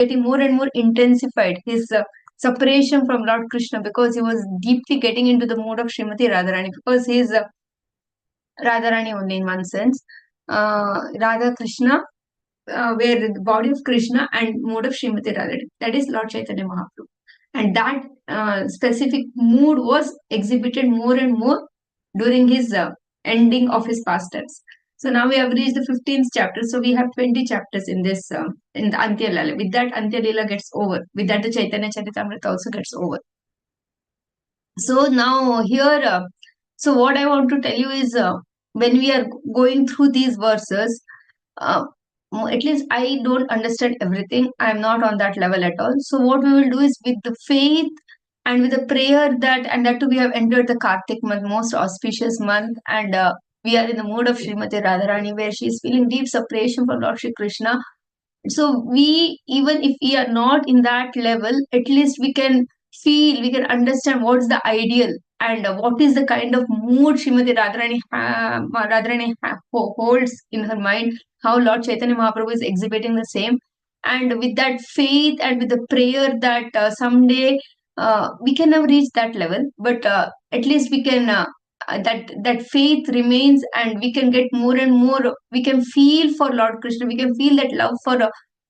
getting more and more intensified, his separation from Lord Krishna, because he was deeply getting into the mood of Srimati Radharani, because he is Radharani only in one sense. Radha Krishna, where the body of Krishna and mode of Srimati Radharani, that is Lord Chaitanya Mahaprabhu. And that specific mood was exhibited more and more during his ending of his pastimes. So now we have reached the 15th chapter. So we have 20 chapters in this, in the Antya Lila. With that, Antya Lila gets over. With that, the Chaitanya Charitamrita also gets over. So now here, so what I want to tell you is, when we are going through these verses, uh, at least I don't understand everything. I'm not on that level at all. So what we will do is, with the faith and with the prayer that, and that too, we have entered the Kartik month, most auspicious month, and we are in the mood of Srimati Radharani, where she is feeling deep separation from Lord Shri Krishna. So we, even if we are not in that level, at least we can feel, we can understand what's the ideal, and what is the kind of mood Srimati Radharani holds in her mind, how Lord Chaitanya Mahaprabhu is exhibiting the same. And with that faith and with the prayer that someday we can never reach that level, but at least we can, that faith remains, and we can get more and more, we can feel for Lord Krishna, we can feel that love for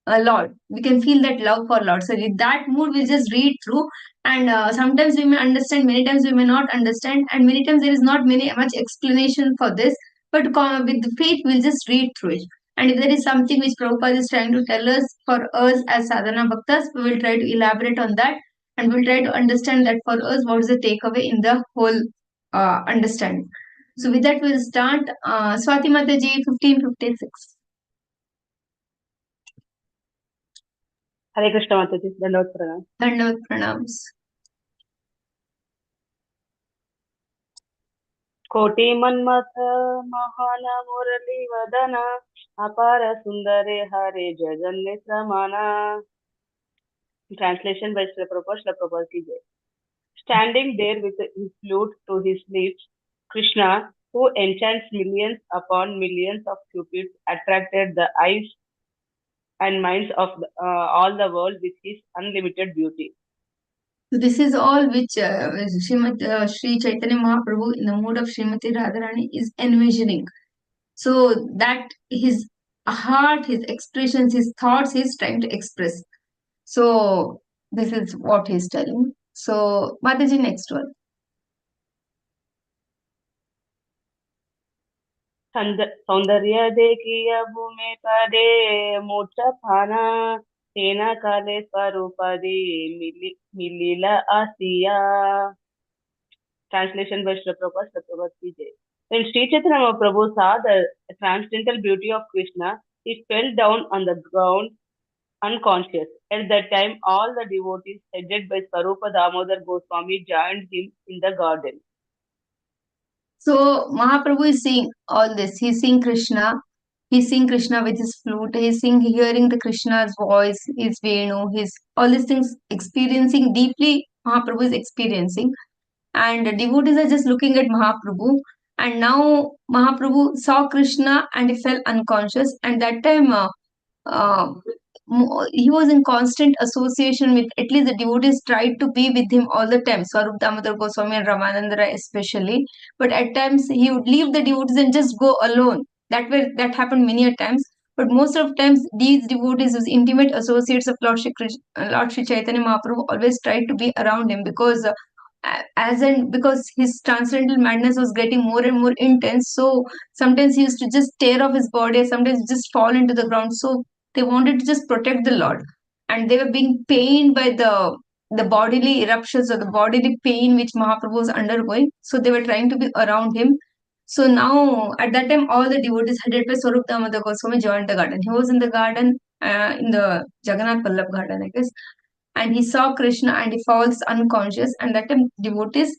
Lord, we can feel that love for Lord. So with that mood, we'll just read through, and sometimes we may understand, many times we may not understand, and many times there is not many much explanation for this, but with the faith, we'll just read through it. And if there is something which Prabhupada is trying to tell us, for us as sadhana bhaktas, we will try to elaborate on that, and we'll try to understand that for us, what is the takeaway in the whole understanding. So with that, we'll start. Swati Mataji, 1556. Hare Krishna Mataji, Dandavat Pranam. Dandavat Pranams. कोटि मन्मथ महान मुरली वदना अपार सुंदरे हरे जगन्ने समाना. Translation by Srila Prabhupada ki jai. Standing there with his flute to his lips, Krishna, who enchants millions upon millions of cupids, attracted the eyes and minds of all the world with his unlimited beauty. So this is all which Sri Chaitanya Mahaprabhu, in the mood of Srimati Radharani, is envisioning. So that his heart, his expressions, his thoughts, he's trying to express. So this is what he's telling. So Mataji, next one. सौंदर्य देखिय भूमि पदे मूर्छाना तेना काले स्वरूपदे मिलिला आसिया. Translation by Srila Prabhupada ki jai. When Sri Chaitanya Mahaprabhu saw the transcendental beauty of Krishna, he fell down on the ground unconscious. At that time, all the devotees headed by Swarupa Damodar Goswami joined him in the garden. So Mahaprabhu is seeing all this. He's seeing Krishna. He's seeing Krishna with his flute. He's seeing, hearing the Krishna's voice, his Venu, his all these things, experiencing deeply. Mahaprabhu is experiencing, and the devotees are just looking at Mahaprabhu. And now Mahaprabhu saw Krishna and he fell unconscious. And that time, uh, he was in constant association with, at least the devotees tried to be with him all the time. Swarup Damodar Goswami and Ramananda Rai especially. But at times he would leave the devotees and just go alone. That happened many a times. But most of times these devotees, as intimate associates of Lord Shri Chaitanya Mahaprabhu, always tried to be around him, because because his transcendental madness was getting more and more intense. So sometimes he used to just tear off his body, sometimes just fall into the ground. So they wanted to just protect the Lord, and they were being pained by the bodily eruptions or the bodily pain which Mahaprabhu was undergoing. So they were trying to be around him. So now, at that time, all the devotees headed by Swarup Damodar Goswami joined the garden. He was in the garden, in the Jagannath Vallabh garden, I guess, and he saw Krishna and he falls unconscious. And that time, devotees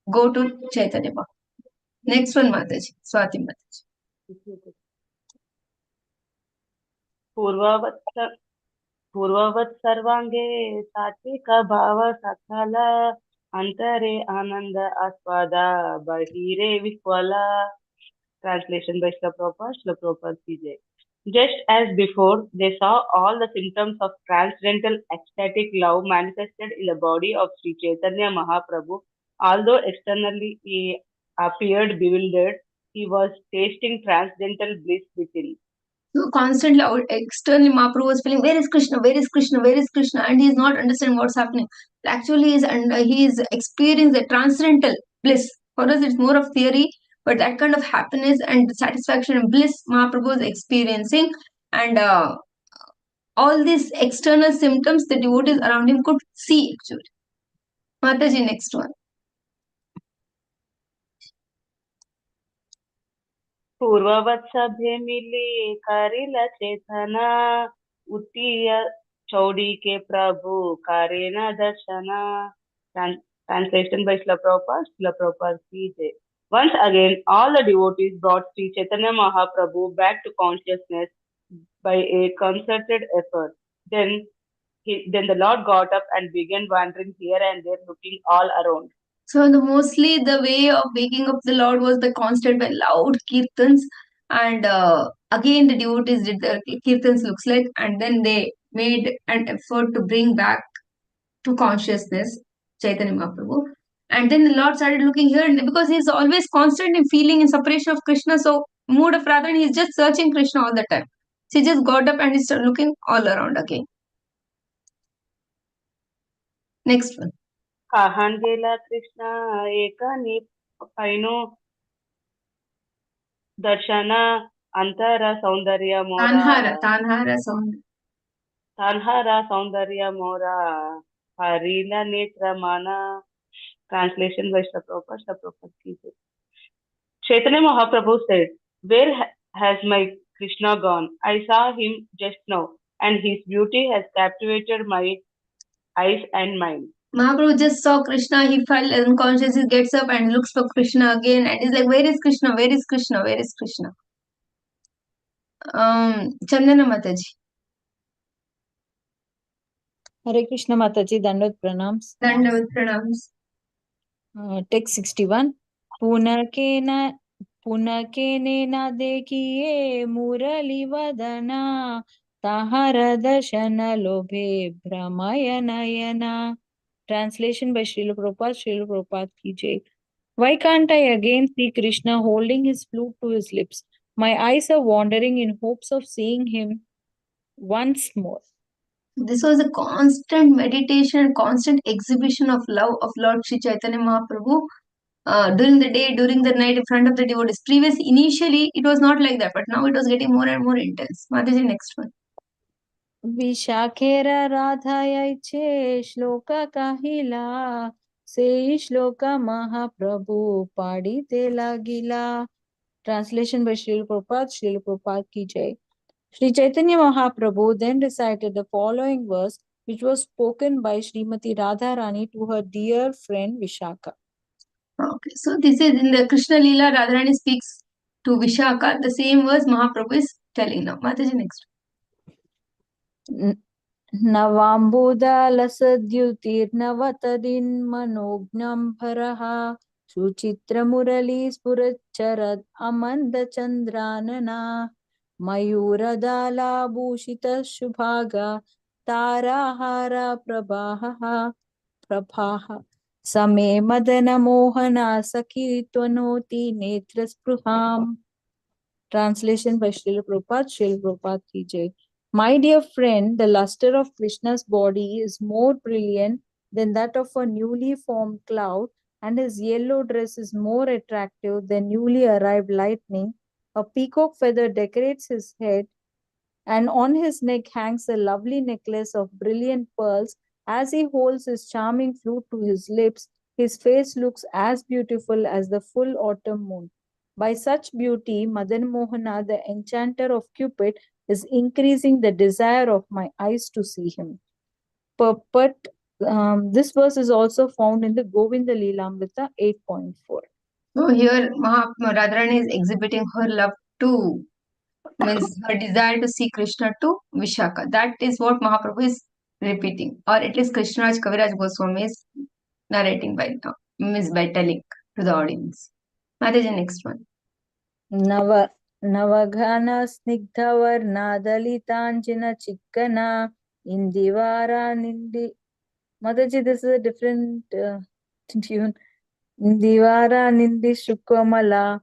go to Chaitanya Mahaprabhu. Next one, Mataji, Swati Mataji. पूर्ववत् सर्वांगे सात्विक भाव सकल अंतरे आनंद आस्वादा बहिरे विह्वला. Translation by Srila Prabhupada ki jai. Just as before, they saw all the symptoms of transcendental ecstatic love manifested in the body of Sri Chaitanya Mahaprabhu. Although externally he appeared bewildered, he was tasting transcendental bliss within. So constantly out externally Mahaprabhu was feeling, where is Krishna? Where is Krishna? Where is Krishna? And he is not understanding what's happening. Actually, he is experiencing the transcendental bliss. For us, it's more of theory, but that kind of happiness and satisfaction and bliss Mahaprabhu is experiencing, and all these external symptoms the devotees around him could see actually. Mataji, next one. पूर्ववत् सभे मिले करिल चेतना उत्तीय चौड़ी के प्रभु करे न दर्शना. Translation by Srila Prabhupada. Srila Prabhupada ki jai. Once again, all the devotees brought Sri Chaitanya Mahaprabhu back to consciousness by a concerted effort. Then the Lord got up and began wandering here and there, looking all around. So mostly the way of waking up the Lord was by constant by loud kirtans, and again the devotees did the kirtans looks like, and then they made an effort to bring back to consciousness Chaitanya Mahaprabhu. And then the Lord started looking here, and because he's always constant in feeling in separation of Krishna, so mood of Radha, he's just searching Krishna all the time. So he just got up and he started looking all around again. Next one. कहान गेला Krishna एकानी pano दर्शना अंतर सौंदर्य मोरा Tanhara sound. तान्हारा सौंदर्य मोरा हरीला नेत्र माना. Translation by Shri Prabhupada ki jai. Chaitanya Mahaprabhu said, "Where has my Krishna gone? I saw him just now, and his beauty has captivated my eyes and mind." Mahaprabhu just saw Krishna, he fell unconscious, he gets up and looks for Krishna again, and he's like, where is Krishna? Where is Krishna? Where is Krishna? Chandana Mataji. Hare Krishna Mataji, Dandavat Pranams. Dandavat Pranams. Text 61. पुनकेने न देखिए मुरली वदना ताहर दर्शन लोभे भ्रमय Naina. Translation by Srila Prabhupada ki jai. Why can't I again see Krishna holding his flute to his lips? My eyes are wandering in hopes of seeing him once more. This was a constant meditation, constant exhibition of love of Lord Sri Chaitanya Mahaprabhu during the day, during the night, in front of the devotees. Initially, it was not like that, but now it was getting more and more intense. Mataji, next one. विशाखेर राधायचे श्लोक काहिला से श्लोक महाप्रभु पाडिते लागिला. Translation by Srila Prabhupada ki jai. Sri Chaitanya Mahaprabhu then recited the following verse, which was spoken by Srimati Radharani to her dear friend Vishaka. Okay, so this is in the Krishna Lila, Radharani speaks to Vishaka. The same verse Mahaprabhu is telling now. Mataji, next. नवाम्बुदलसद्युतिर्नवतदिन्मनोज्ञं सुचित्रमुरली स्फुरच्चरत् अमन्दचन्द्रानना मयूरदालाभूषितशुभागा ताराहारा प्रभाः समे मदनमोहना सखी त्वनोति नेत्रस्पृहाम्. Translation by Srila Prabhupada ki jai. My dear friend, the luster of Krishna's body is more brilliant than that of a newly formed cloud, and his yellow dress is more attractive than newly arrived lightning. A peacock feather decorates his head, and on his neck hangs a lovely necklace of brilliant pearls. As he holds his charming flute to his lips, his face looks as beautiful as the full autumn moon. By such beauty, Madan Mohana, the enchanter of Cupid, is increasing the desire of my eyes to see him. But this verse is also found in the Govinda Lilamrita 8.4. So here Radharani is exhibiting her love to, means her desire to see Krishna to Vishaka. That is what Mahaprabhu is repeating, or at least Krishnaraj Kaviraj Goswami is narrating by now, means by telling to the audience. Mataji, next one. Navaghana snigdhavarna dalitanjana chikkana indivara nindi. Mataji, this is a different tune. Indivara nindi shukamala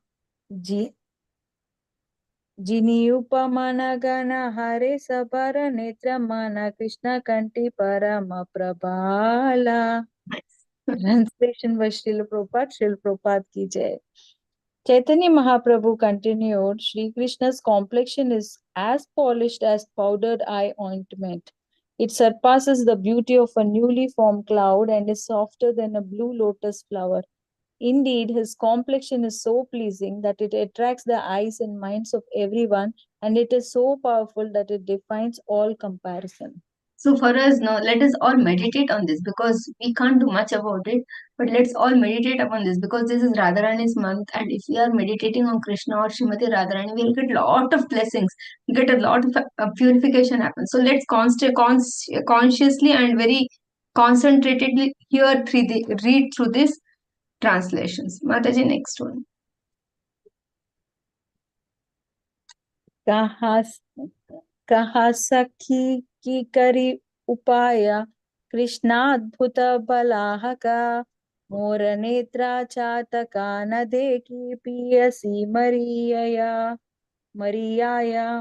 Jiniyupamanagana Hare Sabara Netramana Krishna Kanti Parama Prabhala. Translation by Srila Prabhupada. Srila Prabhupada ki jai. Chaitanya Mahaprabhu continued, Sri Krishna's complexion is as polished as powdered eye ointment. It surpasses the beauty of a newly formed cloud and is softer than a blue lotus flower. Indeed, his complexion is so pleasing that it attracts the eyes and minds of everyone, and it is so powerful that it defies all comparison. So for us now, let us all meditate on this because we can't do much about it. But let's all meditate upon this because this is Radharani's month, and if we are meditating on Krishna or Srimati Radharani, we'll get a lot of blessings, get a lot of purification happen. So let's consciously and very concentratedly read through these translations. Mataji, next one. कहा सखी की करी उपाय कृष्णाद्भुत बलाहका मोर नेत्रा चातका न देखी पियसी मरियाया.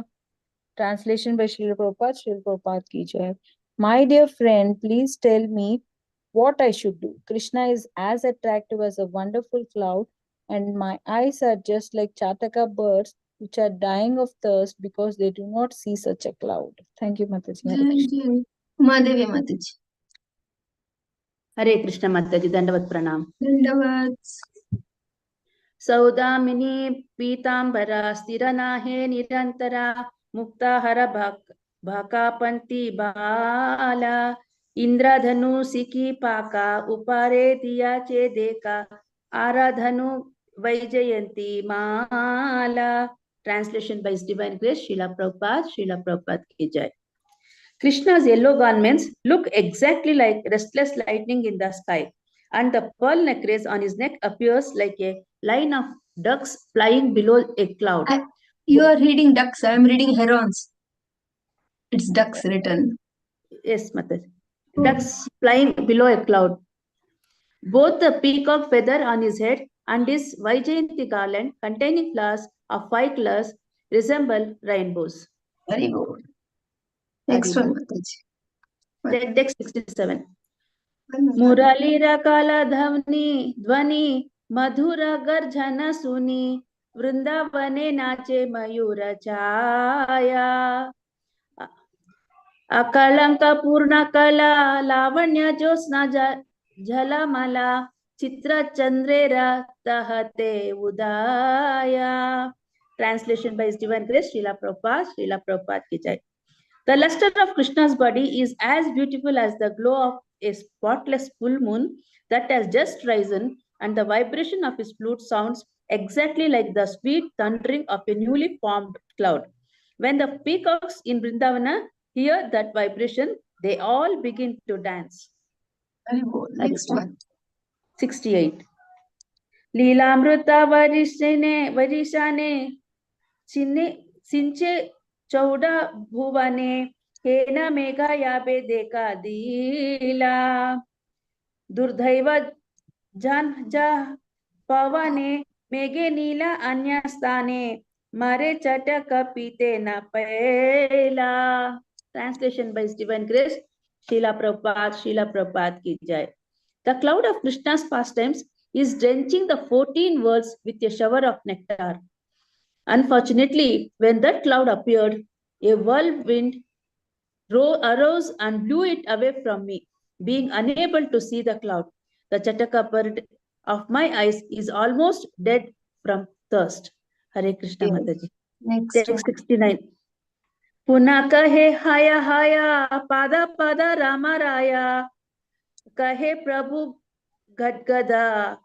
Translation by Srila Prabhupada. Srila Prabhupada ki jai. My dear friend, please tell me what I should do. Krishna is as attractive as a wonderful cloud, and my eyes are just like Chataka birds which are dying of thirst because they do not see such a cloud. Thank you, Mataji. Hare Krishna. Mahadevi Mataji. Hare Krishna Mataji, Dandavat Pranam. Dandavat. Saudamini Pitambara Sthiranahe Nirantara Muktahara Bhakapanti Bala Indradhanu Siki Paka Upare Diya Chedeka Aradhanu Vaijayanti Mala. Translation by His Divine Grace, Srila Prabhupada ki jai. Krishna's yellow garments look exactly like restless lightning in the sky, and the pearl necklace on his neck appears like a line of ducks flying below a cloud. You are reading ducks, I am reading herons. It's ducks written. Yes, Mataji. Ducks flying below a cloud. Both the peacock feather on his head and his Vaijayanti garland containing flowers of 5 colors resemble rainbows. Very good. Next one, Mataji. Text 67. मुरली रकाल ध्वनि मधुर गर्जन सुनी वृंदावने नाचे मयूर छाया अकलंक पूर्ण कला लावण्य ज्योत्स्ना झलमला चित्र चंद्रेरा तहते उदया. Translation by His Divine Grace, Srila Prabhupada ki jai. The luster of Krishna's body is as beautiful as the glow of a spotless full moon that has just risen, and the vibration of his flute sounds exactly like the sweet thundering of a newly formed cloud. When the peacocks in Vrindavana hear that vibration, they all begin to dance. Very good. Next one. 68. Lila Amrita Varishane Sinche Chauda Bhuvane Hena Megha Yabe Deka Dila Durdhaiva Janja Pavane Mege Nila Anyastane Mare Chataka Pite Na Pela. Translation by His Divine Grace, Srila Prabhupada ki jai. The cloud of Krishna's pastimes is drenching the 14 worlds with a shower of nectar. Unfortunately, when that cloud appeared, a whirlwind arose and blew it away from me. Being unable to see the cloud, the Chataka bird of my eyes is almost dead from thirst. Hare Krishna Mataji. Text 69. Puna kahe haya haya pada pada Rama Raya kahe Prabhu Gadgada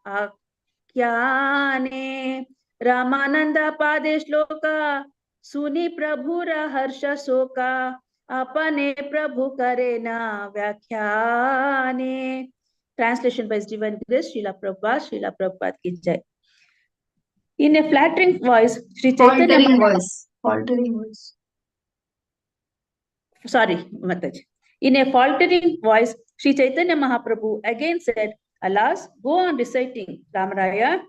Akyane Ramananda Pade Shloka Suni Prabhura Harsha Soka Apane Prabhu Karena Vyakhyane. Translation by His Divine Grace, Srila Prabhupada ki jai. In a flattering voice, Sri Chaitanya Faltering voice. Faltering voice. sorry, Mataji. In a faltering voice, Sri Chaitanya Mahaprabhu again said, Alas, go on reciting Ramaraya.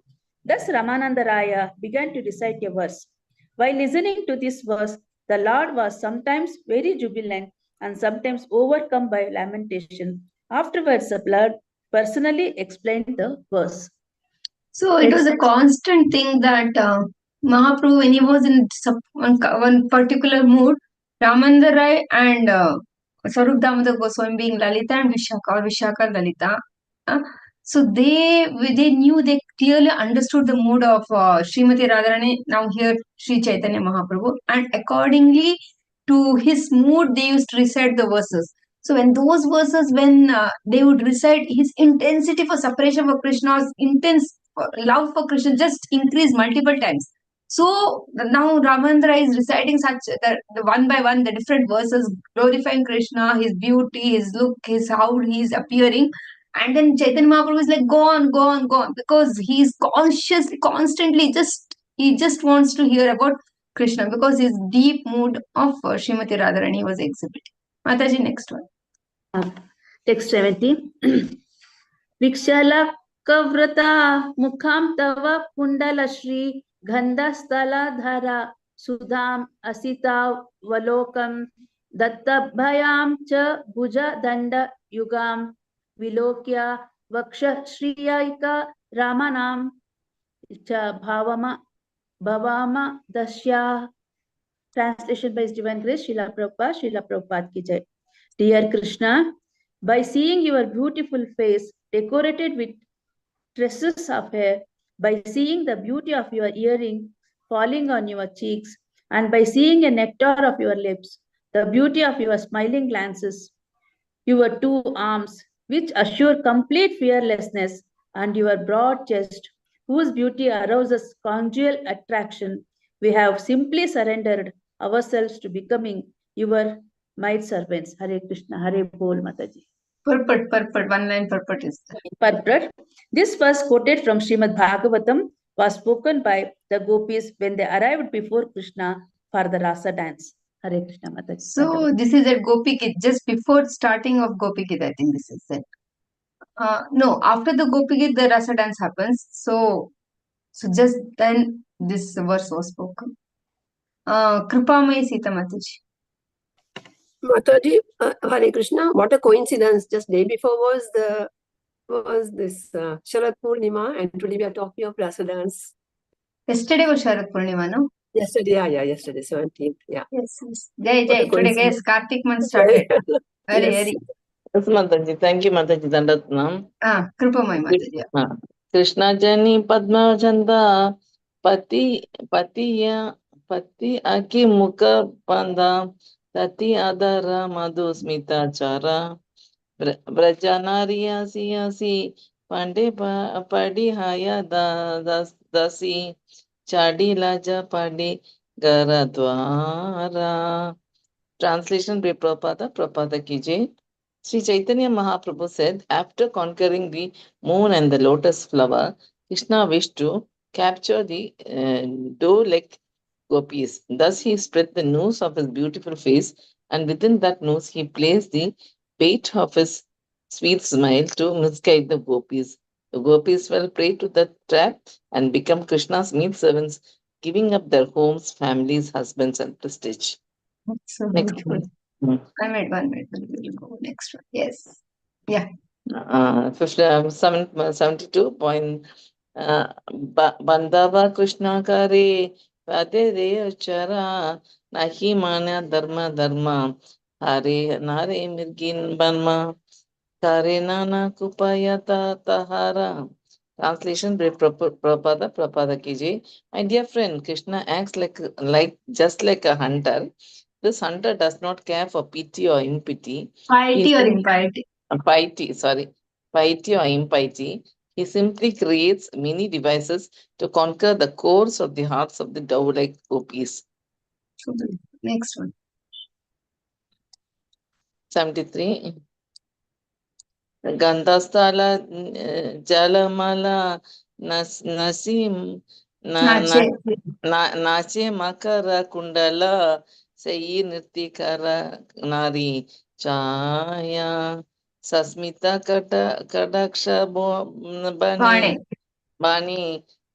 Thus Ramananda Raya began to recite a verse. While listening to this verse, the Lord was sometimes very jubilant and sometimes overcome by lamentation. Afterwards, the Lord personally explained the verse. So it was a constant thing that Mahaprabhu, when he was in one particular mood, Ramananda Rai and Swarup Damodar Goswami being Lalita and Vishaka or Vishaka Lalita. uh, so they knew, they clearly understood the mood of Srimati Radharani, now here Sri Chaitanya Mahaprabhu, and accordingly to his mood they used to recite the verses. So when those verses, when they would recite, his intensity for separation for Krishna's intense love for Krishna just increased multiple times. So now Ramandra is reciting such the one by one the different verses glorifying Krishna, his beauty, his look, his how he is appearing. And then Chaitanya Mahaprabhu is like, go on, go on, go on, because he is consciously, constantly he just wants to hear about Krishna because his deep mood of Srimati Radharani was exhibiting. Mataji, next one. Text 17. विक्षलकव्रता मुखां तव कुण्डलश्री गन्धस्थलधरा सुधाम् असितावलोकं दत्तभयां च भुजदण्डयुगां विलोक्य वक्षश्रियैका रामानां च भवाम दस्या. Translation by His Divine Grace, Srila Prabhupada ki jai. Dear Krishna, by seeing your beautiful face decorated with tresses of hair, by seeing the beauty of your earring falling on your cheeks, and by seeing a nectar of your lips, the beauty of your smiling glances, your two arms, which assure complete fearlessness, and your broad chest, whose beauty arouses conjugal attraction, we have simply surrendered ourselves to becoming your maid servants. Hare Krishna, Hare Bol Mataji. Purport, one line purport is there. Purport. This verse quoted from Srimad Bhagavatam was spoken by the gopis when they arrived before Krishna for the rasa dance. Hare Krishna Mataji. So this is at Gopi Gita, just before starting of Gopi Gita, I think this is it. No, after the Gopi Gita, the rasa dance happens. So just then this verse was spoken. Kripamai Sita Mataji. Mataji, Hare Krishna, what a coincidence. Just day before was this Sharad Purnima, and today we are talking of rasa dance. Yesterday was Sharad Purnima, no? Yesterday, yesterday, 17th, yeah. Yes. Jai. Today, guys, Kartik month started. Very, Yes. very. Yes, Mataji. Thank you, Mataji. Dandatnam. Kripamai Mataji. Krishna Jani Padma Chanda Pati Aki Mukha Panda Tati Adara Madhu Smita Chara Brajanariya Siyasi Pande Padi Haya Dasi Chadi Laja Padi Garadwara. Translation by Prabhupada ki jai. Sri Chaitanya Mahaprabhu said, after conquering the moon and the lotus flower, Krishna wished to capture the doe-like gopis. Thus he spread the noose of his beautiful face, and within that noose he placed the bait of his sweet smile to misguide the gopis. The gopis fell prey to the trap and become Krishna's meat servants, giving up their homes, families, husbands, and prestige. So Next beautiful. one. One minute. We'll go next one. Yes. Yeah. 72 point. Bandava Krishna Kare Vade Chara Nahi Mana Dharma Hare Nare Mirgin Banma Kare Nana Kupayata Tahara. Translation by Prabhupada ki jai. My dear friend, Krishna acts just like a hunter. This hunter does not care for pity or impity. Piety or impiety? Piety or impiety. He simply creates many devices to conquer the cores of the hearts of the dove-like gopis. Next one. 73. Gandhasthala Jalamala Nache. नाचे मकर कुंडल सई नृत्यकर नारी छाया सस्मिता कटाक्ष बनी Vane. बानी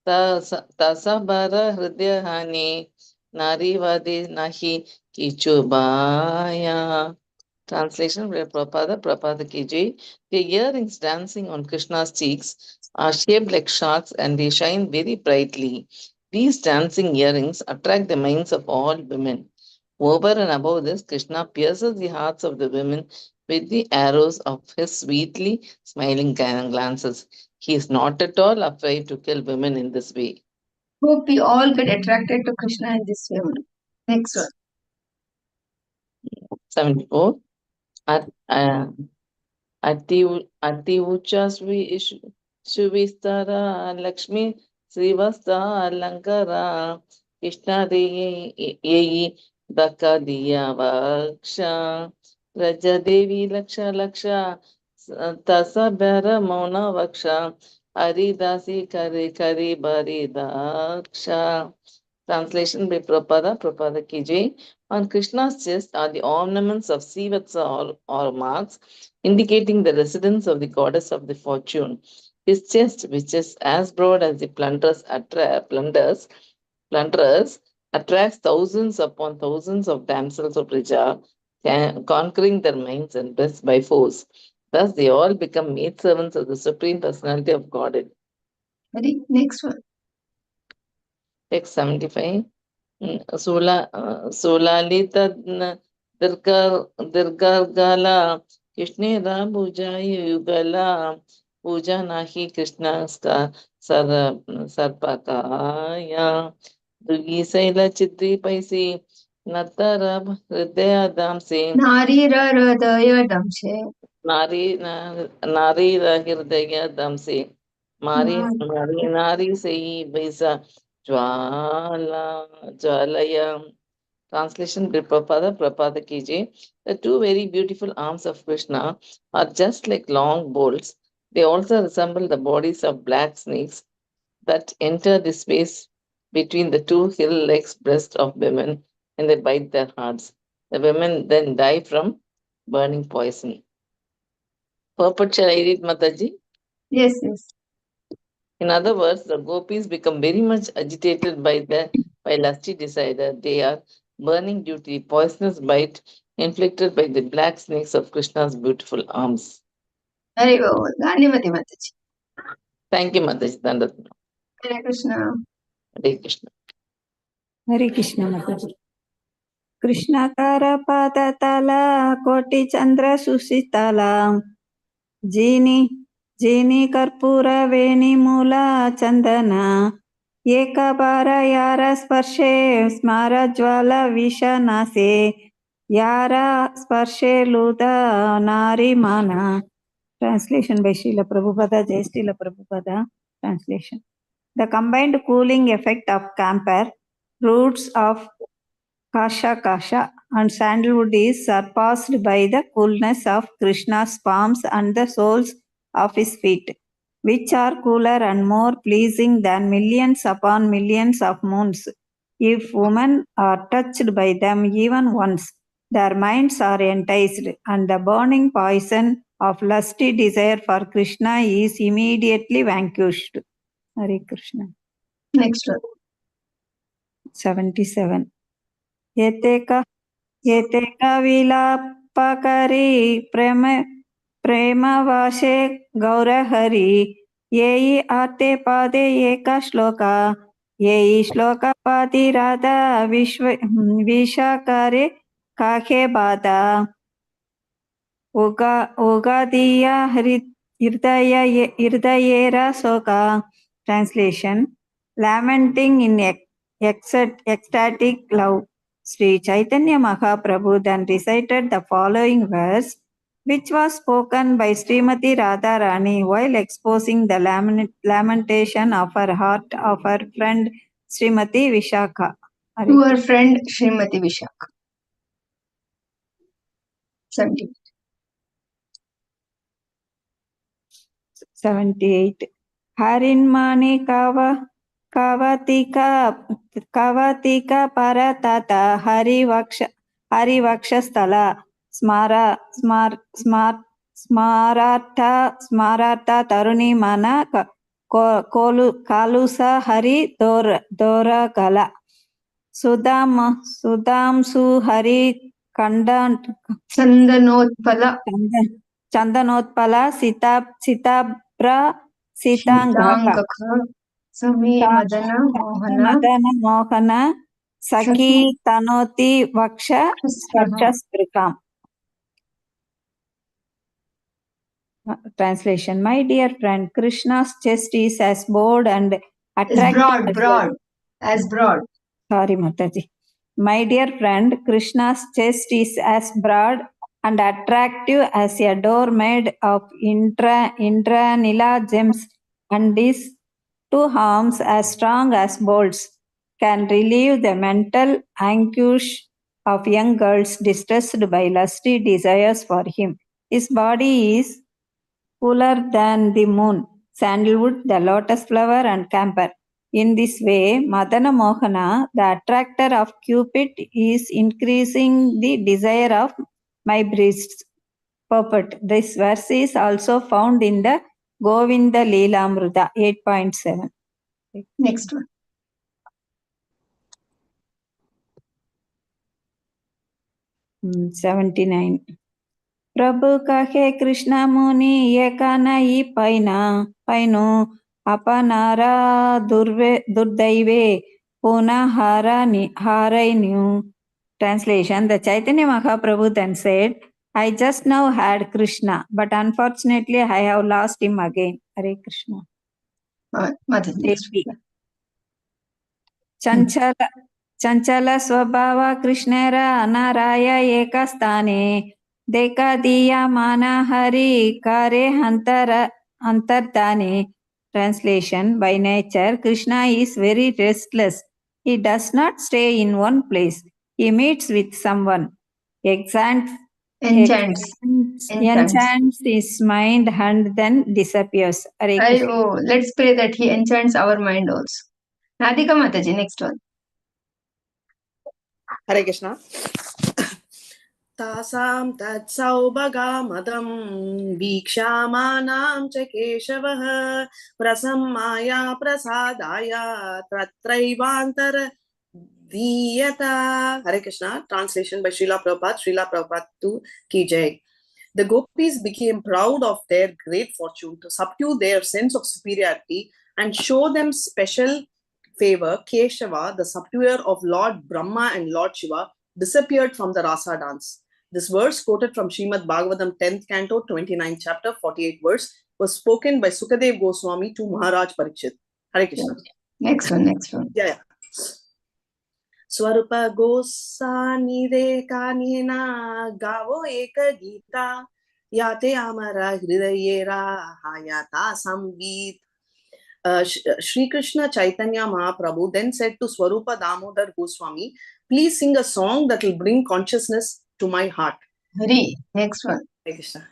तसबर हृदय हानि नारीवादी नाही किचुबाया. Translation by Prabhupada Ki Jai. The earrings dancing on Krishna's cheeks are shaped like sharks and they shine very brightly. These dancing earrings attract the minds of all women. Over and above this, Krishna pierces the hearts of the women with the arrows of his sweetly smiling glances. He is not at all afraid to kill women in this way. Hope we all get attracted to Krishna in this way. Next one. 74. अति उच्च सुविस्तार लक्ष्मी श्रीवस्ता अलंकारा कृष्ण रे ये दक्का दिया वक्ष रज देवी लक्ष लक्ष तस बेर मौन वक्ष हरिदासी करे करे बरी दक्ष. Translation by Prabhupada Ki Jai. On Krishna's chest are the ornaments of Sivatsa or marks, indicating the residence of the goddess of the fortune. His chest, which is as broad as the plunderers, attracts thousands upon thousands of damsels of Brija, conquering their minds and breasts by force. Thus, they all become maidservants of the Supreme Personality of Godhead. Ready? Next one. Text 75. सोलालित दीर्घाला कृष्णेरा युगला पूजा नाही कृष्ण सर्पकाया दुगी शैल चित्री पैसी नतर हृदय दामसे Nari Hridaya Damse. नारी हृदय दमसे नारी से वैसा ज्वालया. Translation by Prabhupada Ki Jai. The two very beautiful arms of Krishna are just like long bolts. They also resemble the bodies of black snakes that enter the space between the two hill legs breasts of women and they bite their hearts. The women then die from burning poison. Purport shall I read, Mataji? Yes, yes. In other words, the gopis become very much agitated by lusty desire. They are burning due to the poisonous bite inflicted by the black snakes of Krishna's beautiful arms. Very well. Dhanyavati Mataji. Thank you, Mataji. Dandatna. Hare Krishna. Hare Krishna. Hare Krishna Mataji. कृष्णाकार पादतला कोटि चंद्र सुशीतला जीनी कर्पूर वेणी मूला चंदना एक बार यार स्पर्शे स्मार ज्वाल विषनासे यार स्पर्शे लूद नारी माना. Translation by Srila Prabhupada. Jai Srila Prabhupada. Translation. The combined cooling effect of camphor, roots of kasha and sandalwood is surpassed by the coolness of Krishna's palms and the soles of his feet, which are cooler and more pleasing than millions upon millions of moons. If women are touched by them even once, their minds are enticed, and the burning poison of lusty desire for Krishna is immediately vanquished. Hare Krishna. Next one. 77. Yeteka विलापकरी प्रेमवाशे Gaurhari येई आते पादे एका श्लोका येई श्लोकपादी राधा विशाकारे काखे बाधा उगादिया हृदयेरा सोका. Translation. Lamenting in ecstatic love, Sri Chaitanya Mahaprabhu then recited the following verse, which was spoken by Srimati Radharani while exposing the lamentation of her heart of her friend Srimati Vishakha. To her friend Srimati Vishakha. 78. Harinmani कवतिका परतत हरिवक्षस्थल स्मारार्थ तरुणी मन कालुस हरि दोरगल सुधांशु हरि कंड चंदनोत्पल सीताभ्र सीतांगक समे मदन मोहन सखी तनोति वक्षस्पृहाम्. Translation: My dear friend, Krishna's chest is as broad and attractive. broad. Sorry, Mataji. My dear friend, Krishna's chest is as broad and attractive as a door made of Indranila gems, and his two arms as strong as bolts can relieve the mental anguish of young girls distressed by lusty desires for him. His body is cooler than the moon, sandalwood, the lotus flower, and camphor. In this way, Madana Mohana, the attractor of Cupid, is increasing the desire of my breasts. Purport. This verse is also found in the Govinda Lila Amruta 8.7. Next one. Hmm, 79. प्रभु कहे कृष्ण मुनि एकनई पैनु अपनारा दुर्दैवे पुनः हारैनु. Translation: The Chaitanya Mahaprabhu then said, I just now had Krishna, but unfortunately I have lost him again. Hare Krishna. Devi. चंचल स्वभाव कृष्णेर अनाराय एक स्थाने देखा दिया माना हरि करे अंतर्धाने. Translation: By nature, Krishna is very restless. He does not stay in one place. He meets with someone, enchants his mind, and then disappears. Let's pray that he enchants our mind also. Radhika Mataji, next one. Hare Krishna. तासां तत्सौभगामदं वीक्षामानां च केशवः प्रसम्माया प्रसादाय तत्रैवान्तरधीयता. Hare Krishna. Translation by Srila Prabhupada 2 ki jai. The gopis became proud of their great fortune to subdue their sense of superiority and show them special favor. Keshava, the subduer of Lord Brahma and Lord Shiva, disappeared from the Rasa dance. This verse, quoted from Srimad Bhagavatam 10th canto, 29th chapter, 48th verse, was spoken by Sukadev Goswami to Maharaj Parikshit. Hare Krishna. Next one. Yeah. Swarupa Gosani de Kanina Gavo Eka Gita Yate Amara Hridayera Hayata Samvit. Shri Krishna Chaitanya Mahaprabhu then said to Swarupa Damodar Goswami, please sing a song that will bring consciousness to my heart. Hari, next one. Hare Krishna.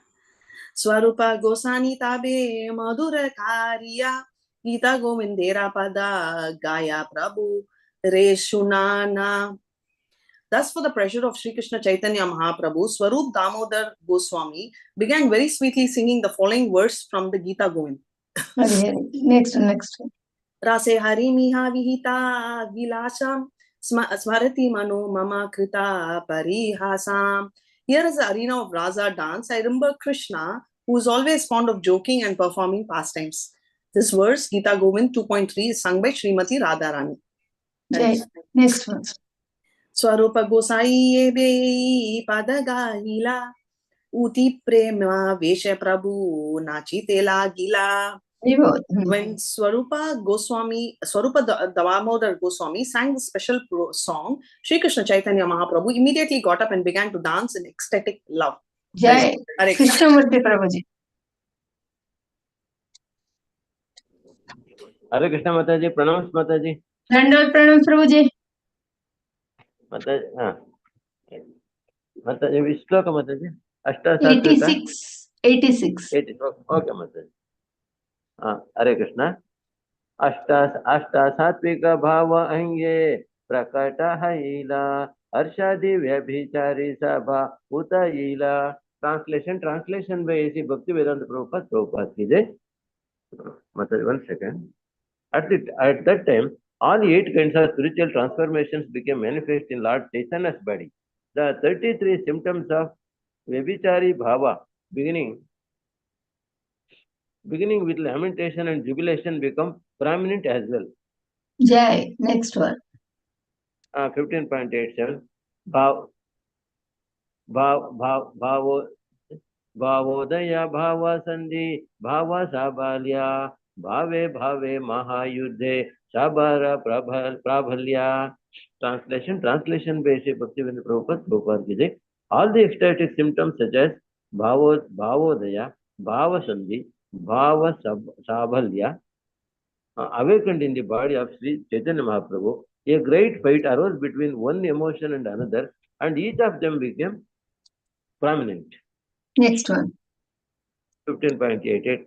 Swarupa Gosani Tabe Madhura Kariya Gita Govindera Pada Gaya Prabhu Reshunana. Thus, for the pleasure of Shri Krishna Chaitanya Mahaprabhu, Swarup Damodar Goswami began very sweetly singing the following verse from the Gita Govind. Next one. Rase Hari Miha Vihita Vilasham Smarati Mano Mama Krita Parihasam. Here is the arena of Rasa dance. I remember Krishna, who is always fond of joking and performing pastimes. This verse, Gita Govind 2.3, is sung by Srimati Radharani. Next one. Swarupa Gosai Ebe Padagahila Uti Prema Vesha Prabhu Nachitela Gila. When Swarupa Damodar Goswami sang the special song, Shri Krishna Chaitanya Mahaprabhu immediately got up and began to dance in ecstatic love. Jai Krishnamurti Prabhuji. Hare Krishna Mataji, pranams Mataji. Dandot pranam Prabhuji. Mataji, Mataji, which sloka Mataji? 86. Okay Mataji. Hare Krishna. अष्ट सात्विक भाव अंगे प्रकट हैला हर्षादि व्यभिचारी सभा उत ईला. Translation by A.C. Bhaktivedanta Prabhupada ki jai. Mataji, 1 second. At that time, all 8 kinds of spiritual transformations became manifest in Lord Chaitanya's body. The 33 symptoms of Vyabhichari Bhava, beginning with lamentation and jubilation, become prominent as well. Jai. Next one. 15.87. भावोदय भाव संधि भाव साबाल्या भावे भावे महायुद्धे साबर प्राबल्या. Translation by A.C. Bhaktivedanta Prabhupada ki jai. All the ecstatic symptoms such as bhavodaya, bhava sandhi, bhava sabhalya awakened in the body of Sri Chaitanya Mahaprabhu. A great fight arose between one emotion and another, and each of them became prominent. Next one. 15.88.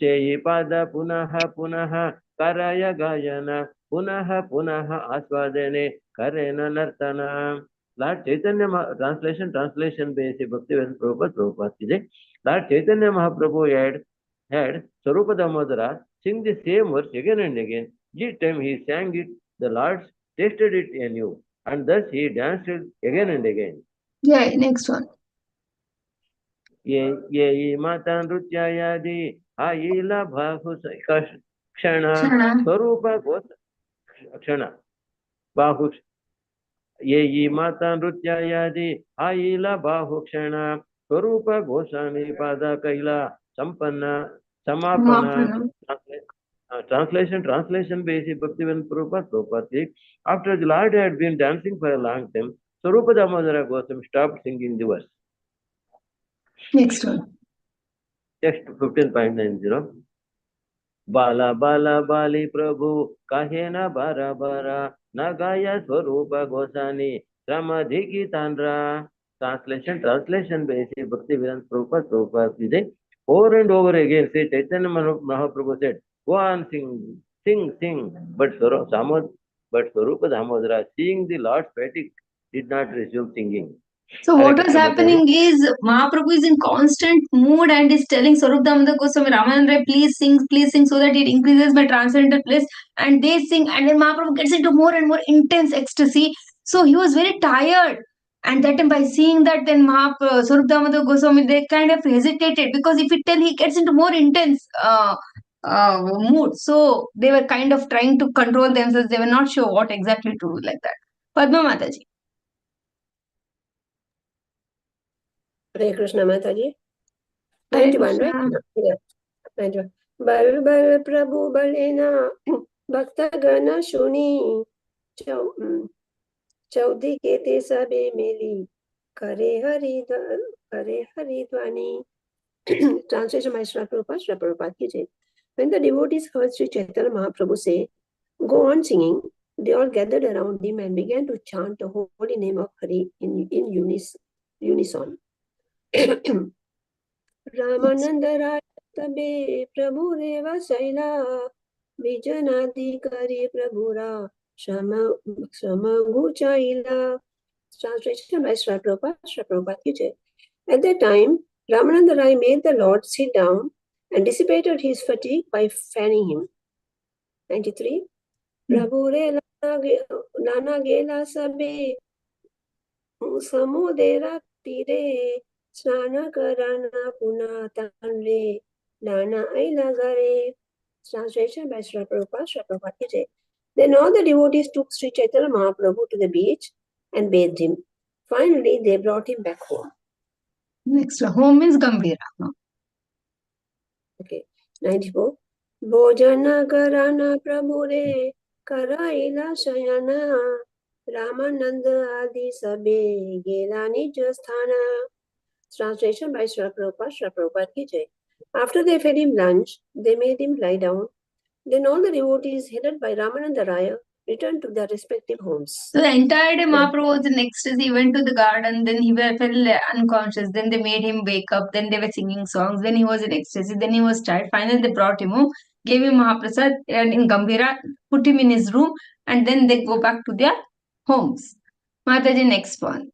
Cheyi pada punaha punaha karaya gayana punaha punaha aswadane karena nartana. Lord Chaitanya translation by A.C. Bhaktivedanta Prabhupada ki jai. Lord Chaitanya Mahaprabhu had Sarupa Damodara sing the same verse again and again. Each time he sang it, the Lord tasted it anew, and thus he danced it again and again. Yeah, next one. ये माता नृत्यादि आईला बाहु क्षण Shana. स्वरूप क्षण बाहु ये माता नृत्यादि आईला बाहु क्षण स्वरूप घोषाणी पाद कैला संपन्न समापना. Translation by A.C. Bhaktivedanta Prabhupada. After the Lord had been dancing for a long time, Sarupa Damodara Goswami stopped singing the verse. Next one. Text 15.90. Bala bala bali prabhu kahena bara bara nagaya swarupa gosani ramadhiki tandra. Translation by A.C. Bhaktivedanta Prabhupada ki jai. Over and over again, Sri Chaitanya Mahaprabhu said, go on, sing. But Swarupa Damodara, seeing the Lord's fatigue, did not resume singing. So Hare what was Krishna happening is Mahaprabhu is in constant mood and is telling Swarup Damodar Goswami, Ramananda, please sing, so that it increases my transcendental bliss. And they sing, and then Mahaprabhu gets into more and more intense ecstasy. So he was very tired. And that time, by seeing that, then Swarup Damodar Goswami, they kind of hesitated, because if he tell, he gets into more intense mood. So they were kind of trying to control themselves. They were not sure what exactly to do, like that. Padma Mataji. Hare Krishna Mataji. Hare 91, right? Krishna. Yeah, 91. Bal bal Prabhu balena bhakta gana shuni chaudi kete sabe meli kare hari dhvani. Translation by Srila Prabhupada ki jai. When the devotees heard Sri Chaitanya Mahaprabhu say, go on singing, they all gathered around him and began to chant the holy name of Hari in unison. Ramananda Tabe Prabhu Reva Saila Vijanadi Kari Prabhura Shama Guchaila. Translation by Srila Prabhupada ki jai. At that time, Ramananda Rai made the Lord sit down and dissipated his fatigue by fanning him. 93. Prabhu Re Lana Gela Sabe Samudera Tire Snana Karana Puna Tanre Lana Aila Gare. Translation by Srila Prabhupada ki jai. Then all the devotees took Sri Chaitanya Mahaprabhu to the beach and bathed him. Finally, they brought him back home. Next one. Home means Gambhira. Okay. 94. Bhojana Karana Prabhure Karaila Shayana Ramananda Adi Sabe Gela Nijasthana. Translation by Srila Prabhupada ki jai. After they fed him lunch, they made him lie down. Then all the devotees, headed by Ramananda Raya, returned to their respective homes. So the entire day Mahaprabhu was in ecstasy. He went to the garden, then he fell unconscious. Then they made him wake up. Then they were singing songs. Then he was in ecstasy. Then he was tired. Finally, they brought him home. gave him Mahaprasad and in Gambhira, put him in his room, and then they go back to their homes. Mataji, next one.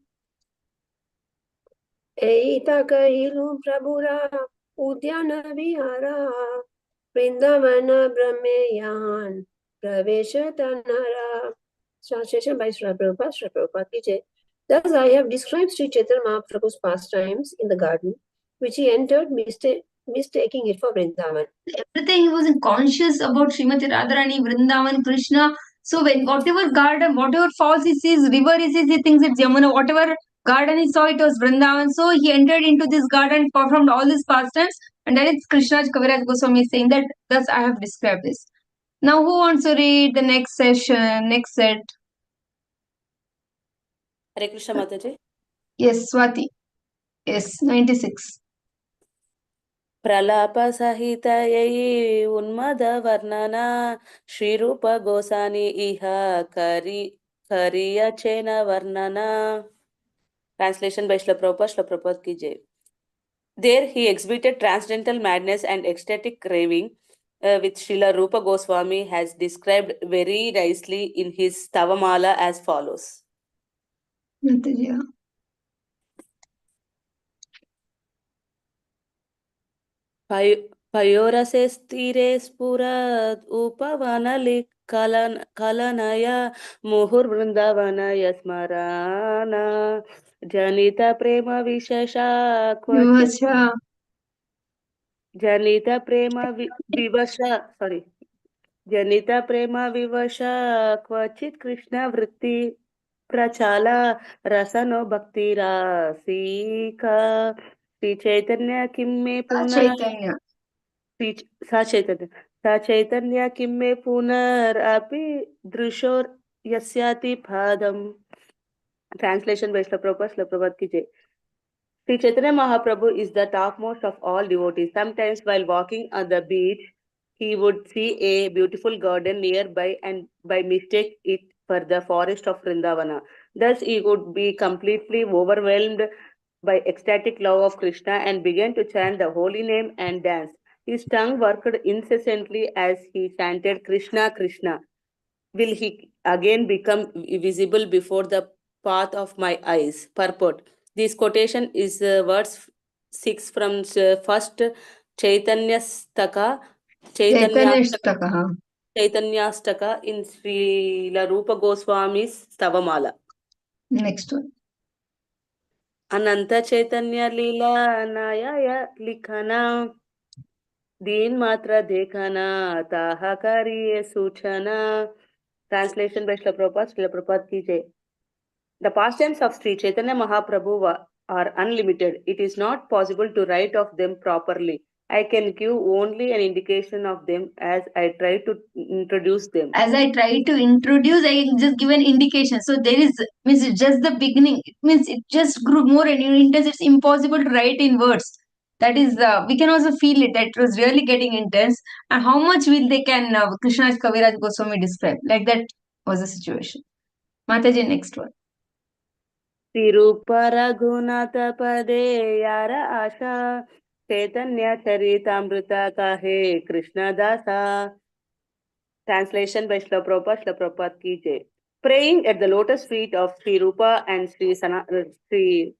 Eita kahilu prabhura udyana vihara vrindavana brahmeyan pravesha tanara. Translation by Srila Prabhupada. Srila Prabhupada ki jai. Thus I have described Sri Chaitanya Mahaprabhu's pastimes in the garden, which he entered mistaking it for Vrindavan. Everything he was conscious about Srimati Radharani, Vrindavan, Krishna. So when whatever garden, whatever falls he sees, river he sees, he thinks it's Yamuna. Whatever garden he saw, it was Vrindavan. So he entered into this garden, performed all these pastimes, and then it's Krishnaj Kaviraj Goswami saying that thus I have described this. Now who wants to read the next session, next set? Hare Krishna Mataji. Yes, Swati. Yes, 96. प्रलापसहितयै उन्मदवर्णना श्रीरूप गोसानि इह करियचेन वर्णना. Translation by Srila Prabhupada. Srila Prabhupada ki jai. There he exhibited transcendental madness and ecstatic craving, which Srila Rupa Goswami has described very nicely in his Stavamala as follows. Mataji. पयोरसे स्थिरे स्फुरद् उपवनलिकलनय मुहुर्वृन्दावनय स्मरण जनित प्रेम विशेषा क्वचित् जनित प्रेम विवश क्वचित् कृष्ण वृत्ति प्रचाल रसनो भक्तिरासीका श्री चैतन्य किं मे पुनः सा चैतन्य किं मे पुनरपि दृशो यस्याति पादम्. Translation by Srila Prabhupada. Srila Prabhupada ki jai. Sri Chaitanya Mahaprabhu is the topmost of all devotees. Sometimes while walking on the beach, he would see a beautiful garden nearby and by mistake it for the forest of Vrindavana. Thus he would be completely overwhelmed by ecstatic love of Krishna and began to chant the holy name and dance. His tongue worked incessantly as he chanted Krishna, Krishna. Will he again become visible before the path of my eyes? Purport. This quotation is verse 6 from first Chaitanyastaka in Srila Rupa Goswami's Stavamala. Next one. Ananta Chaitanya Lila Naya Likhana Deen Matra Dekhana Taha Kariye Suchana. Translation by Srila Prabhupada. Srila Prabhupada ki jai. The pastimes of Sri Chaitanya Mahaprabhu are unlimited. It is not possible to write of them properly. I can give only an indication of them as I try to introduce them. As I try to introduce, I just give an indication. So there is, means it's just the beginning. It means it just grew more and intense. It's impossible to write in words. That is, we can also feel it. That it was really getting intense. And how much will they can Krishna's Kaviraj Goswami describe? Like that was the situation. Mataji, next one. Tirupa Raghunatha Pade Yara Asha Chaitanya Charitamrita Kahe Krishna Dasa. Translation by Srila Prabhupada. Srila Prabhupada ki jai. Praying at the lotus feet of Sri Rupa and Sri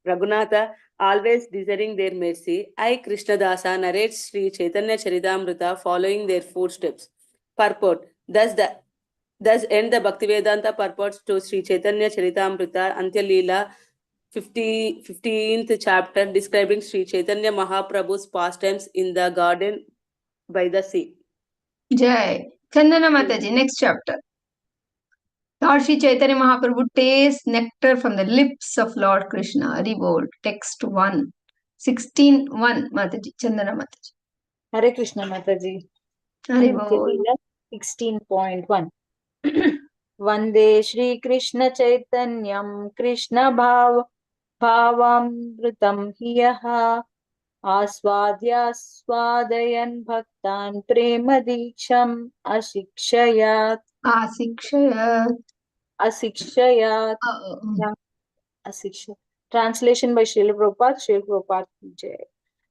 Raghunatha, always desiring their mercy, I, Krishna Dasa, narrate Sri Chaitanya Charitamrita following their footsteps. Purport. Thus end the Bhaktivedanta purports to Sri Chaitanya Charitamrita, Antya Lila, 15th chapter, describing Sri Chaitanya Mahaprabhu's pastimes in the garden by the sea. Jai. Chandana Mataji, next chapter. Lord Sri Chaitanya Mahaprabhu tastes nectar from the lips of Lord Krishna. Revolt. Text 1. 16.1. Mataji. Chandana Mataji. Hare Krishna Mataji. Revolt. 16.1. Vande Shri Krishna Chaitanyam Krishna Bhavamritam Hiyaha Aswadyaswadayan Bhaktan Prema Diksham Ashikshayat. Translation by Srila Prabhupada. Srila Prabhupada ki jai.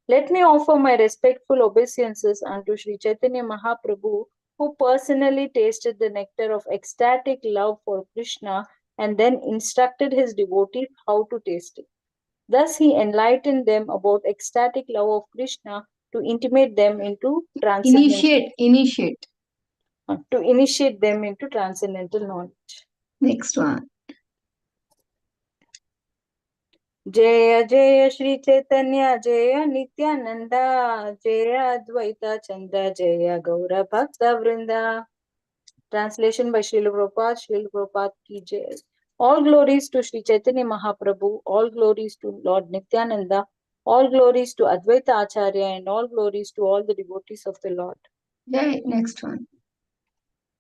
Let me offer my respectful obeisances unto Sri Chaitanya Mahaprabhu, who personally tasted the nectar of ecstatic love for Krishna and then instructed his devotees how to taste it. Thus, he enlightened them about ecstatic love of Krishna to intimate them into Initiate. transcendental knowledge. Next one. जय जय श्री चैतन्य जय नित्यानंद जय अद्वैत चंद्र जय गौर भक्त वृंदा. Translation by Srila Prabhupada ki jai. All glories to Sri Chaitanya Mahaprabhu, all glories to Lord Nityananda, all glories to Advaita Acharya, and all glories to all the devotees of the Lord. Yay, next one.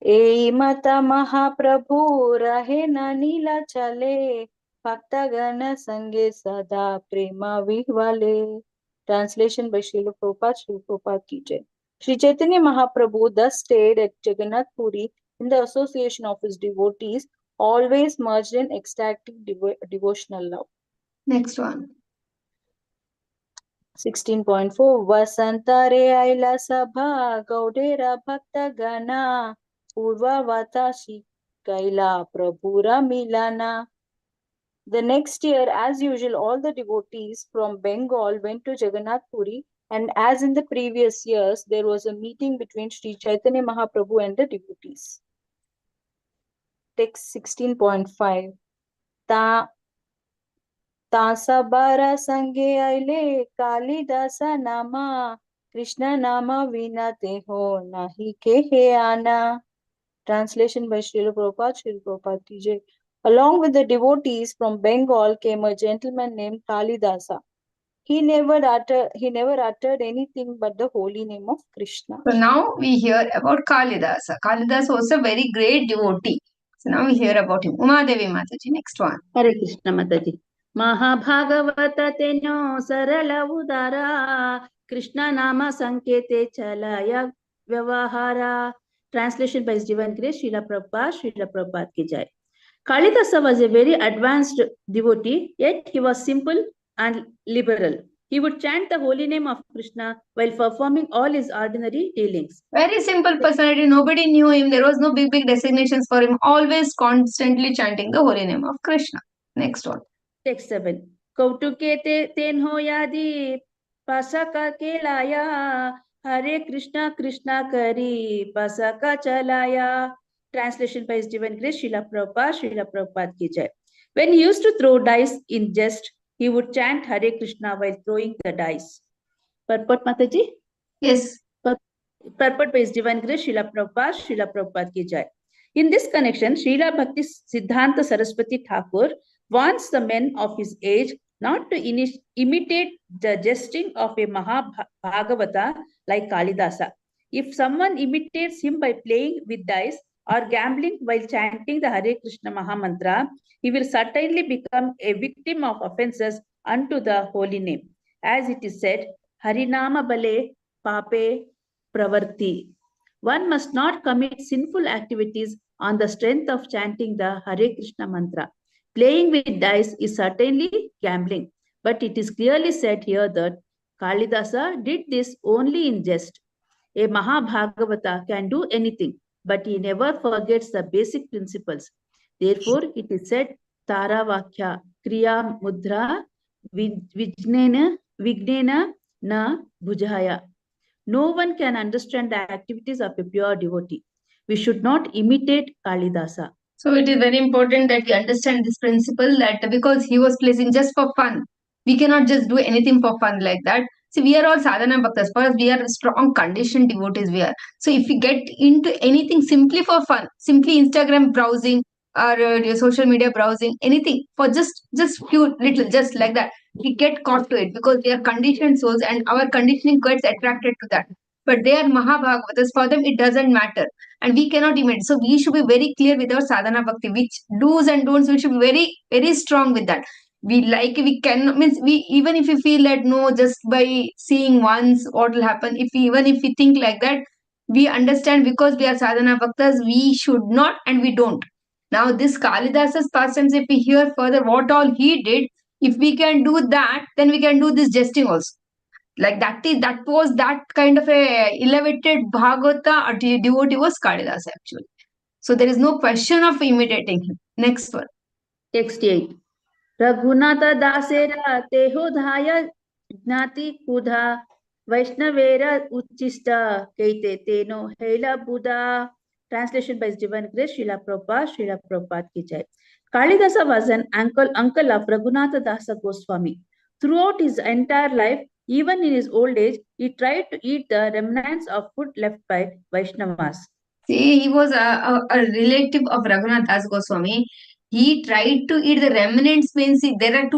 ए माता महाप्रभु रहे न नीला चले भक्तगण संगे सदा प्रेम विह्वले. Translation by Srila Prabhupada ki jai. Sri Chaitanya Mahaprabhu thus stayed at Jagannath Puri in the association of his devotees, always merged in ecstatic devotional love. Next one. 16.4 Vasantare Aila Sabha Gaudera Bhakta Gana Purvavata Kaila Prabhura Milana. The next year, as usual, all the devotees from Bengal went to Jagannath Puri, and as in the previous years, there was a meeting between Sri Chaitanya Mahaprabhu and the devotees. Text 16.5 Tasabara Sange Aile Kalidasa Nama Krishna Nama Vinate Ho Nahi Kehe Ana. Translation by Srila Prabhupada ki jai. Along with the devotees from Bengal came a gentleman named Kalidasa. He never uttered anything but the holy name of Krishna. So now we hear about Kalidasa. Kalidasa was a very great devotee. So now we hear about him. Umadevi Mataji, next one. Hare Krishna Mataji. Mahabhagavata teno sarala udara Krishna nama sankete chalaya vyavahara. Translation by His Divine Grace Srila Prabhupada ki jai. Kalidasa was a very advanced devotee, yet he was simple and liberal. He would chant the holy name of Krishna while performing all his ordinary dealings. Very simple personality. Nobody knew him. There was no big designations for him. Always constantly chanting the holy name of Krishna. Next one. Text 7. Kautuke ten ho yadi pasaka kelaya Hare Krishna Krishna kari pasaka chalaya. Translation by His Divine Grace Srila Prabhupada ki jai. When he used to throw dice in jest, he would chant Hare Krishna while throwing the dice. Purport Mataji? Yes. Purport by His Divine Grace Srila Prabhupada ki jai. In this connection, Srila Bhakti Siddhanta Saraswati Thakur warns the men of his age not to imitate the jesting of a Mahabhagavata like Kalidasa. If someone imitates him by playing with dice or gambling while chanting the Hare Krishna Mahamantra, he will certainly become a victim of offenses unto the holy name. As it is said, Harinama Bale Pape Pravarti. One must not commit sinful activities on the strength of chanting the Hare Krishna mantra. Playing with dice is certainly gambling, but it is clearly said here that Kalidasa did this only in jest. A Mahabhagavata can do anything, but he never forgets the basic principles. Therefore, it is said, Tara Vakya, Kriya Mudra, Vignena Na Bhujaya. No one can understand the activities of a pure devotee. We should not imitate Kalidasa. So it is very important that we understand this principle that because he was placing just for fun, we cannot just do anything for fun like that. See, we are all sadhana bhaktas. For us, we are strong conditioned devotees. We are. So if we get into anything simply for fun, simply Instagram browsing or your social media browsing, anything for just few little, just like that, we get caught to it because we are conditioned souls and our conditioning gets attracted to that. But they are Mahabhagavatas. For them, it doesn't matter and we cannot imitate. So we should be very clear with our sadhana bhakti, which do's and don'ts. We should be very, very strong with that. We can means we even if we feel that no, just by seeing once what will happen. Even if we think like that, we understand because we are sadhana bhaktas, we should not and we don't. Now this Kalidasa's pastimes, if we hear further what all he did, if we can do that, then we can do this jesting also. Like that was that kind of a elevated Bhagavata devotee was Kalidasa actually. So there is no question of imitating him. Next one. Text 8. Raghunath दासेरा तेहो धाय ज्ञाति कुधा वैष्णवेरा उच्चिष्टा केते तेनो हेला बुधा. Translation by His Divine Grace Srila Prabhupada ki jai. Kalidasa was an uncle of Raghunatha Dasa Goswami. Throughout his entire life, even in his old age, he tried to eat the remnants of food left by Vaishnavas. See, he was a relative of Raghunath Das Goswami. He tried to eat the remnants. Means there are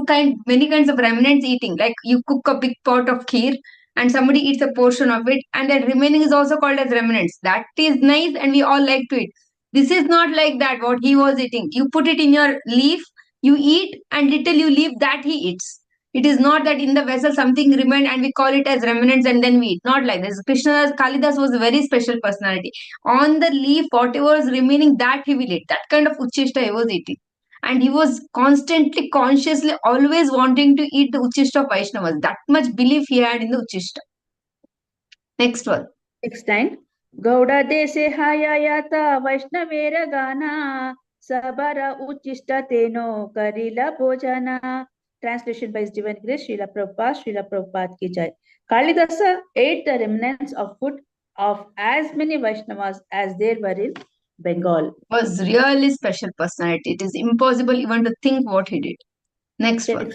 many kinds of remnants eating. Like you cook a big pot of kheer and somebody eats a portion of it, and that remaining is also called as remnants. That is nice, and we all like to eat. This is not like that. What he was eating, you put it in your leaf, you eat, and little you leave, that he eats. It is not that in the vessel something remained and we call it as remnants and then we eat. Not like this. Krishna Kalidas was a very special personality. On the leaf, whatever was remaining, that he will eat. That kind of uchishta he was eating. And he was constantly, consciously, always wanting to eat the uchishta of Vaishnavas. That much belief he had in the uchishta. Next one. Next time. Gauda dese hayayata Vaishnavera gana sabara uchishta teno karila bhojana. Translation by His Divine Grace Srila Prabhupada ki jai. Kalidasa ate the remnants of food of as many Vaishnavas as there were in Bengal. Was really special personality. It is impossible even to think what he did. Next one.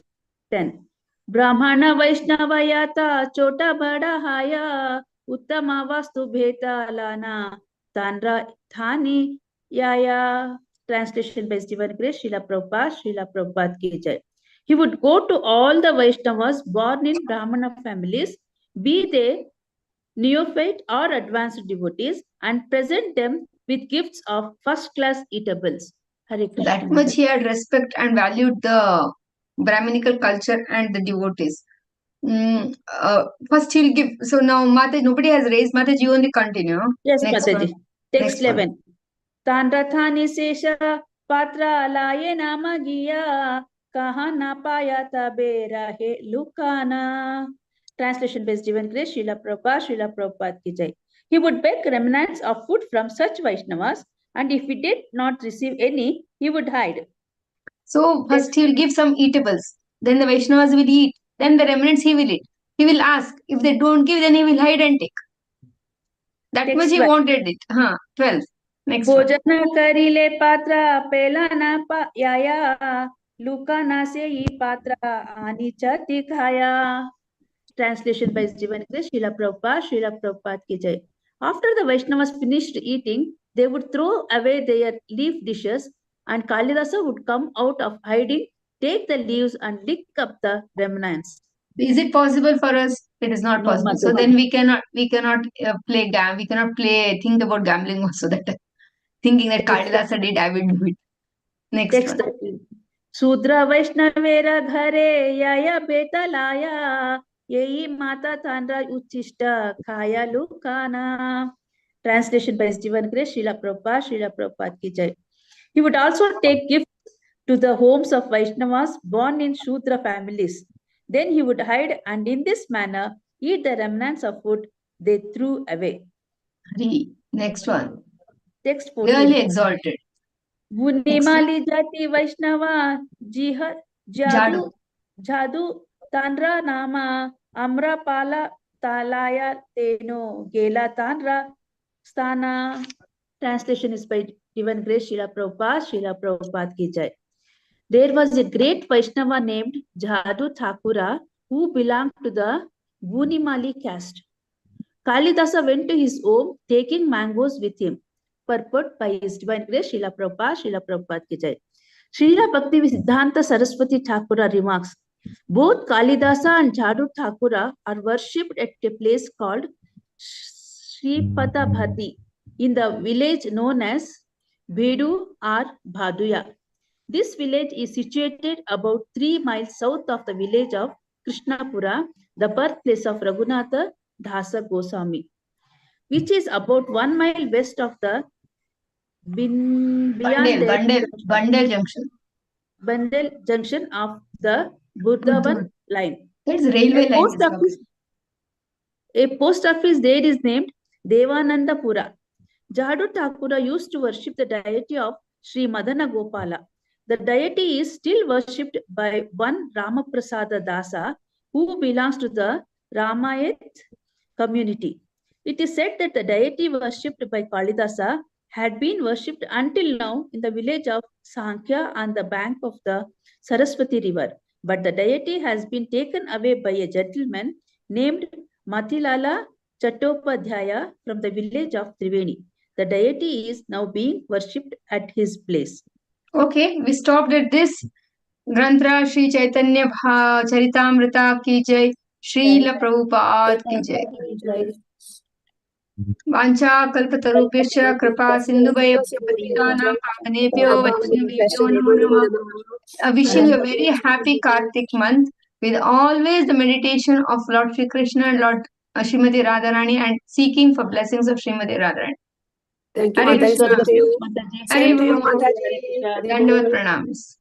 10. Brahmana Vaishnava yata chota bada haya uttama vastu bheta lana tanra thani yaya. Translation by His Divine Grace Srila Prabhupada ki jai. He would go to all the Vaishnavas born in Brahmana families, be they neophyte or advanced devotees, and present them with gifts of first-class eatables. Hare Krishna. That much he had respect and valued the Brahminical culture and the devotees. First he'll give. So now Mataji, nobody has raised. Mataji, you only continue. Yes, Next Mataji. one. Text Next one. 11. Tanrathani Sesha Patra Laye Nama Giya Kaha Na Paya Tabe Rahe Lukana. Translation by His Divine Grace Srila Prabhupada ki jai. He would beg remnants of food from such Vaishnavas, and if he did not receive any, he would hide. So first he will give some eatables. Then the Vaishnavas will eat. Then the remnants he will eat. He will ask. If they don't give, then he will hide and take. That Text much he 12. wanted it. 12. Next one. Bhojana karile patra pelana pa yaya lukana se yi patra ani chati khaya. Translation by His Divine Grace Srila Prabhupada ki jai. After the Vaishnavas finished eating, they would throw away their leaf dishes, and Kalidasa would come out of hiding, take the leaves and lick up the remnants. Is it possible for us? It is not No, possible. So Mataji. then we cannot play we cannot think about gambling also. That thinking that Kalidasa did, I will do it. Next Text one. 13. Sudra Vaishnavera ghare yaya beta laya yehi mata tanra uchishta khaya lukana. Translation by His Divine Grace Srila Prabhupada ki jai. He would also take gifts to the homes of Vaishnavas born in Shudra families. Then he would hide and in this manner eat the remnants of food they threw away. Next one. Text 14. Really exalted. Vunimali jati Vaishnava jihad jadu jadu tanra nama amra pala talaya teno gela tanra stana. Translation is by Divine Grace Srila Prabhupada ki jai. There was a great Vaishnava named Jadu Thakura who belonged to the Vunimali caste. Kalidasa went to his home taking mangoes with him. Purport by His Divine Grace Srila Prabhupada ki jai. Srila Bhakti Siddhanta Saraswati Thakura remarks, both Kalidasa and Jadu Thakura are worshipped at a place called Sripadabhati in the village known as Bedu or Bhaduya. This village is situated about 3 miles south of the village of Krishnapura, the birthplace of Raghunatha Dasa Goswami, which is about 1 mile west of the Bandel junction of the Burdavan line. That's railway line. A post office there is named Devanandapura. Jahadu Thakura used to worship the deity of Sri Madana Gopala. The deity is still worshipped by one Ramaprasada Dasa, who belongs to the Ramayat community. It is said that the deity worshipped by Kalidasa had been worshipped until now in the village of Sankhya on the bank of the Saraswati river. But the deity has been taken away by a gentleman named Matilala Chattopadhyaya from the village of Triveni. The deity is now being worshipped at his place. Okay, we stopped at this. Granthra Sri Chaitanya Charitamrita ki jai, Srila Prabhupada ki jai. वाञ्छा कल्पतरुभ्यश्च कृपा सिन्धुभ्यश्च पतितानां पावनेभ्यो वैष्णवेभ्यो नमो नमः. Wishing you a very happy Kartik month with always the meditation of Lord Shri Krishna and Lord Srimati Radharani and seeking for blessings of Srimati Radharani. Thank you, Hare Mataji. Krishna. Same to you. Hare Same to you, Bol. Mataji. Dandavat pranams.